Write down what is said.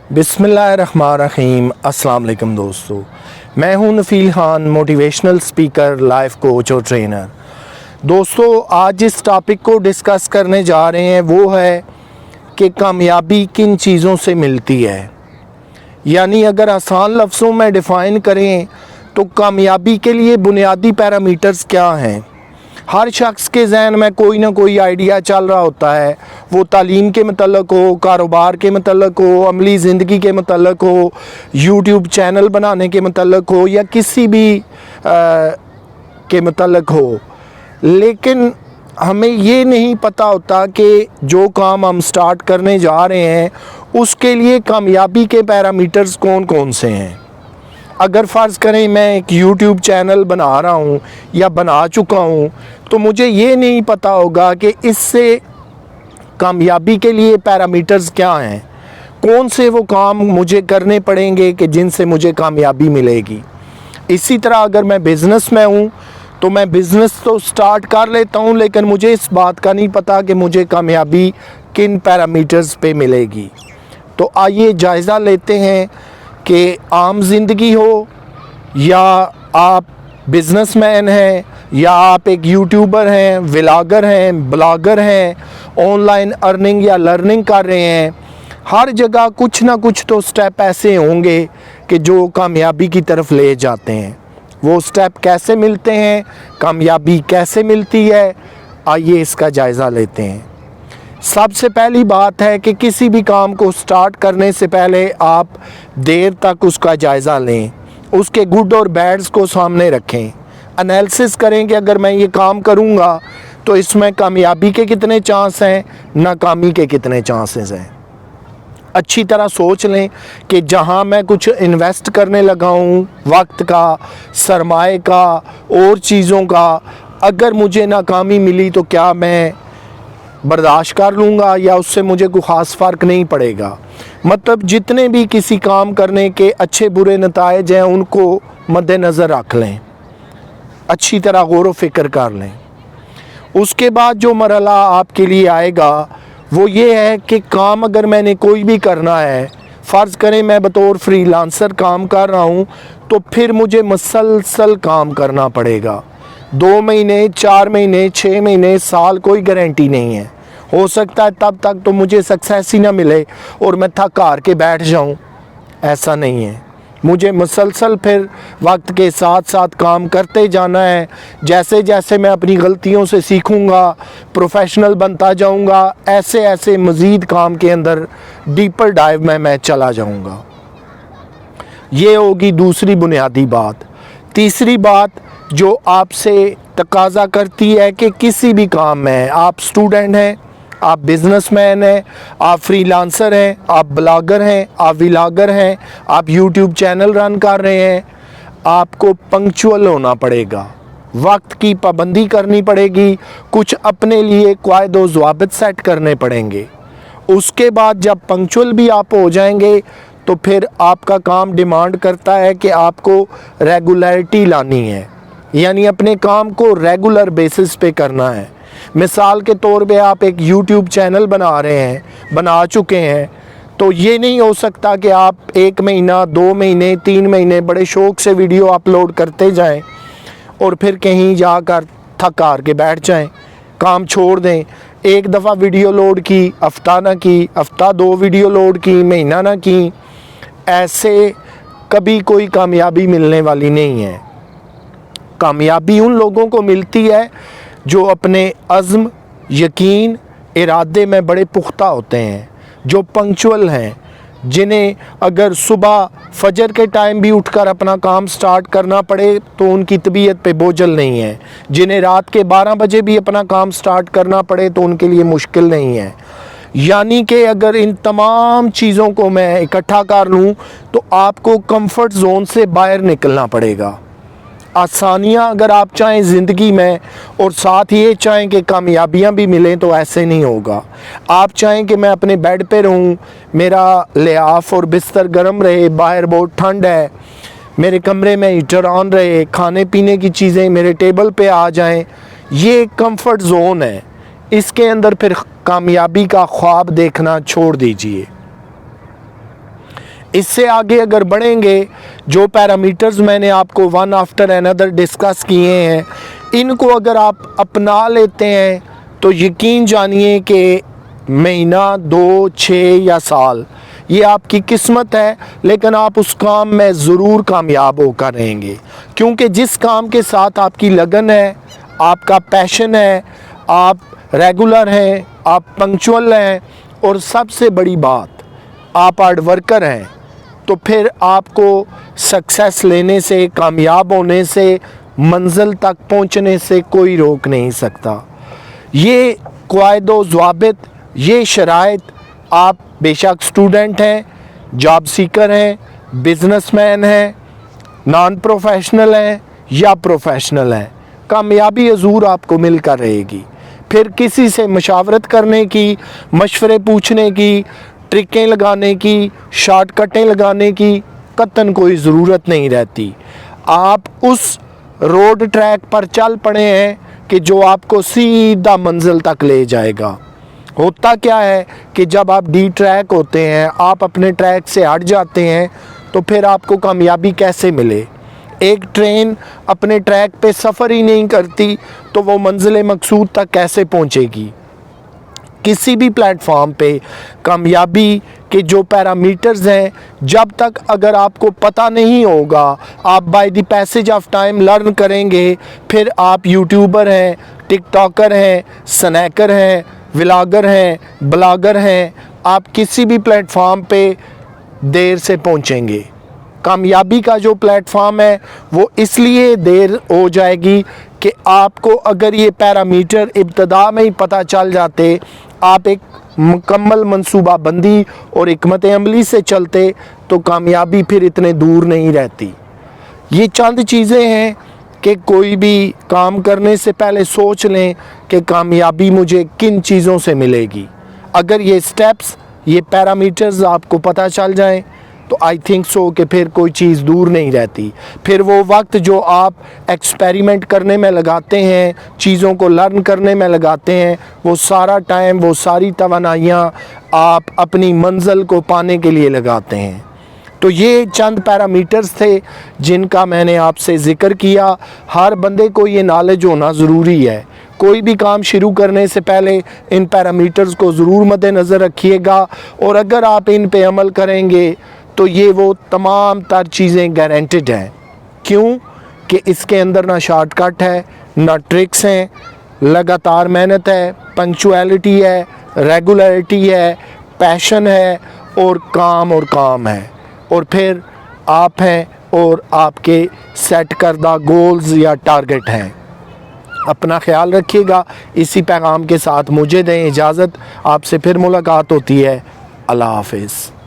बिस्मिल्लाहिर्रहमानिर्रहीम। अस्सलाम वालेकुम दोस्तों, मैं हूं Nafeel Khan, motivational speaker, life coach और ट्रेनर। दोस्तों, आज जिस टॉपिक को डिस्कस करने जा रहे हैं वो है कि कामयाबी किन चीज़ों से मिलती है। यानी अगर आसान लफ्ज़ों में डिफ़ाइन करें तो कामयाबी के लिए बुनियादी पैरामीटर्स क्या हैं। हर शख्स के जहन में कोई ना कोई आइडिया चल रहा होता है, वो तालीम के मतलब हो, कारोबार के मतलब हो, अमली ज़िंदगी के मतलब हो, यूट्यूब चैनल बनाने के मतलब हो या किसी भी के मतलब हो। लेकिन हमें ये नहीं पता होता कि जो काम हम स्टार्ट करने जा रहे हैं उसके लिए कामयाबी के पैरामीटर्स कौन कौन से हैं। अगर फ़र्ज़ करें मैं एक यूट्यूब चैनल बना रहा हूँ या बना चुका हूँ तो मुझे ये नहीं पता होगा कि इससे कामयाबी के लिए पैरामीटर्स क्या हैं, कौन से वो काम मुझे करने पड़ेंगे कि जिनसे मुझे कामयाबी मिलेगी। इसी तरह अगर मैं बिज़नेस में हूँ तो मैं बिज़नेस तो स्टार्ट कर लेता हूँ, लेकिन मुझे इस बात का नहीं पता कि मुझे कामयाबी किन पैरामीटर्स पे मिलेगी। तो आइए जायज़ा लेते हैं कि आम ज़िंदगी हो या आप बिज़नेसमैन हैं या आप एक यूट्यूबर हैं, व्लॉगर हैं, ब्लॉगर हैं, ऑनलाइन अर्निंग या लर्निंग कर रहे हैं, हर जगह कुछ ना कुछ तो स्टेप ऐसे होंगे कि जो कामयाबी की तरफ ले जाते हैं। वो स्टेप कैसे मिलते हैं, कामयाबी कैसे मिलती है, आइए इसका जायज़ा लेते हैं। सबसे पहली बात है कि किसी भी काम को स्टार्ट करने से पहले आप देर तक उसका जायज़ा लें, उसके गुड और बैड्स को सामने रखें, एनालिसिस करें कि अगर मैं ये काम करूँगा तो इसमें कामयाबी के कितने चांस हैं, नाकामी के कितने चांसेस हैं। अच्छी तरह सोच लें कि जहाँ मैं कुछ इन्वेस्ट करने लगा हूँ, वक्त का, सरमाए का और चीज़ों का, अगर मुझे नाकामी मिली तो क्या मैं बर्दाश्त कर लूँगा या उससे मुझे कोई ख़ास फ़र्क नहीं पड़ेगा। मतलब जितने भी किसी काम करने के अच्छे बुरे नताइज हैं उनको मद्देनज़र रख लें, अच्छी तरह गौर व फिक्र कर लें। उसके बाद जो मरहला आपके लिए आएगा वो ये है कि काम अगर मैंने कोई भी करना है, फ़र्ज़ करें मैं बतौर फ्रीलांसर काम कर रहा हूँ, तो फिर मुझे मुसलसल काम करना पड़ेगा। 2 महीने, 4 महीने, 6 महीने, साल कोई गारंटी नहीं है। हो सकता है तब तक तो मुझे सक्सेस ही ना मिले और मैं थक हार के बैठ जाऊं। ऐसा नहीं है, मुझे मुसलसल फिर वक्त के साथ साथ काम करते जाना है। जैसे जैसे मैं अपनी गलतियों से सीखूंगा, प्रोफेशनल बनता जाऊंगा, ऐसे ऐसे मज़ीद काम के अंदर डीपर डाइव में मैं चला जाऊंगा। ये होगी दूसरी बुनियादी बात। तीसरी बात जो आपसे तकाज़ा करती है कि किसी भी काम में, आप स्टूडेंट हैं, आप बिज़नेसमैन हैं, आप फ्रीलांसर हैं, आप ब्लॉगर हैं, आप व्लॉगर हैं, आप यूट्यूब चैनल रन कर रहे हैं, आपको पंक्चुअल होना पड़ेगा, वक्त की पाबंदी करनी पड़ेगी, कुछ अपने लिए क़वायद व ज़वाबित सेट करने पड़ेंगे। उसके बाद जब पंक्चुअल भी आप हो जाएंगे तो फिर आपका काम डिमांड करता है कि आपको रेगुलरिटी लानी है, यानी अपने काम को रेगुलर बेसिस पे करना है। मिसाल के तौर पे आप एक यूट्यूब चैनल बना रहे हैं, बना चुके हैं, तो ये नहीं हो सकता कि आप 1 महीना, 2 महीने, 3 महीने बड़े शौक़ से वीडियो अपलोड करते जाएं और फिर कहीं जाकर थक हार के बैठ जाएं, काम छोड़ दें। एक दफ़ा वीडियो लोड की, हफ्ता ना की, हफ्ता 2 वीडियो लोड की, महीना ना की, ऐसे कभी कोई कामयाबी मिलने वाली नहीं है। कामयाबी उन लोगों को मिलती है जो अपने अज़्म, यकीन, इरादे में बड़े पुख्ता होते हैं, जो पंक्चुअल हैं, जिन्हें अगर सुबह फजर के टाइम भी उठकर अपना काम स्टार्ट करना पड़े तो उनकी तबीयत पे बोझल नहीं है, जिन्हें रात के 12 बजे भी अपना काम स्टार्ट करना पड़े तो उनके लिए मुश्किल नहीं है। यानी कि अगर इन तमाम चीज़ों को मैं इकट्ठा कर लूँ तो आपको कंफर्ट जोन से बाहर निकलना पड़ेगा। आसानियाँ अगर आप चाहें ज़िंदगी में और साथ ये चाहें कि कामयाबियाँ भी मिलें तो ऐसे नहीं होगा। आप चाहें कि मैं अपने बेड पे रहूं, मेरा लिहाफ और बिस्तर गर्म रहे, बाहर बहुत ठंड है, मेरे कमरे में हीटर ऑन रहे, खाने पीने की चीज़ें मेरे टेबल पे आ जाएं, ये कंफर्ट जोन है। इसके अंदर फिर कामयाबी का ख्वाब देखना छोड़ दीजिए। اس سے آگے اگر بڑھیں گے, جو پیرامیٹرز میں نے آپ کو ون آفٹر انادر ڈسکس کیے ہیں, ان کو اگر آپ اپنا لیتے ہیں تو یقین جانیے کہ مہینہ, 2, 6 یا سال, یہ آپ کی قسمت ہے, لیکن آپ اس کام میں ضرور کامیاب ہو کر رہیں گے. کیونکہ جس کام کے ساتھ آپ کی لگن ہے, آپ کا پیشن ہے, آپ ریگولر ہیں, آپ پنکچول ہیں, اور سب سے بڑی بات آپ ہارڈ ورکر ہیں, تو پھر آپ کو سکسیس لینے سے, کامیاب ہونے سے, منزل تک پہنچنے سے کوئی روک نہیں سکتا. یہ قواعد و ضوابط, یہ شرائط آپ بے شک اسٹوڈنٹ ہیں, جاب سیکر ہیں, بزنس مین ہیں, نان پروفیشنل ہیں یا پروفیشنل ہیں, کامیابی حضور آپ کو مل کر رہے گی. پھر کسی سے مشاورت کرنے کی, مشورے پوچھنے کی, ٹرکیں لگانے کی, شارٹ کٹیں لگانے کی قطعاً کوئی ضرورت نہیں رہتی. آپ اس روڈ ٹریک پر چل پڑے ہیں کہ جو آپ کو سیدھا منزل تک لے جائے گا. ہوتا کیا ہے کہ جب آپ ڈی ٹریک ہوتے ہیں, آپ اپنے ٹریک سے ہٹ جاتے ہیں, تو پھر آپ کو کامیابی کیسے ملے؟ ایک ٹرین اپنے ٹریک پہ سفر ہی نہیں کرتی تو وہ منزل مقصود تک کیسے پہنچے گی؟ کسی بھی پلیٹ فارم پہ کامیابی کے جو پیرامیٹرز ہیں, جب تک اگر آپ کو پتہ نہیں ہوگا, آپ by the passage of time learn کریں گے, پھر آپ یوٹیوبر ہیں, ٹک ٹاکر ہیں, سنیکر ہیں, ولاگر ہیں, بلاگر ہیں, آپ کسی بھی پلیٹ فارم پہ دیر سے پہنچیں گے. کامیابی کا جو پلیٹ فارم ہے وہ اس لیے دیر ہو جائے گی کہ آپ کو اگر یہ پیرامیٹر ابتدا میں ہی پتہ چل جاتے, آپ ایک مکمل منصوبہ بندی اور حکمت عملی سے چلتے, تو کامیابی پھر اتنے دور نہیں رہتی. یہ چند چیزیں ہیں کہ کوئی بھی کام کرنے سے پہلے سوچ لیں کہ کامیابی مجھے کن چیزوں سے ملے گی. اگر یہ سٹیپس, یہ پیرامیٹرز آپ کو پتہ چل جائیں تو آئی تھنک سو کہ پھر کوئی چیز دور نہیں رہتی. پھر وہ وقت جو آپ ایکسپیریمنٹ کرنے میں لگاتے ہیں, چیزوں کو لرن کرنے میں لگاتے ہیں, وہ سارا ٹائم, وہ ساری توانائیاں آپ اپنی منزل کو پانے کے لیے لگاتے ہیں. تو یہ چند پیرامیٹرز تھے جن کا میں نے آپ سے ذکر کیا. ہر بندے کو یہ نالج ہونا ضروری ہے. کوئی بھی کام شروع کرنے سے پہلے ان پیرامیٹرز کو ضرور مد نظر رکھیے گا, اور اگر آپ ان پہ عمل کریں گے تو یہ وہ تمام تر چیزیں گارنٹیڈ ہیں. کیوں کہ اس کے اندر نہ شارٹ کٹ ہے, نہ ٹرکس ہیں, لگاتار محنت ہے, پنکچویلٹی ہے, ریگولیرٹی ہے, پیشن ہے, اور کام ہے, اور پھر آپ ہیں اور آپ کے سیٹ کردہ گولز یا ٹارگٹ ہیں. اپنا خیال رکھیے گا. اسی پیغام کے ساتھ مجھے دیں اجازت, آپ سے پھر ملاقات ہوتی ہے. اللہ حافظ.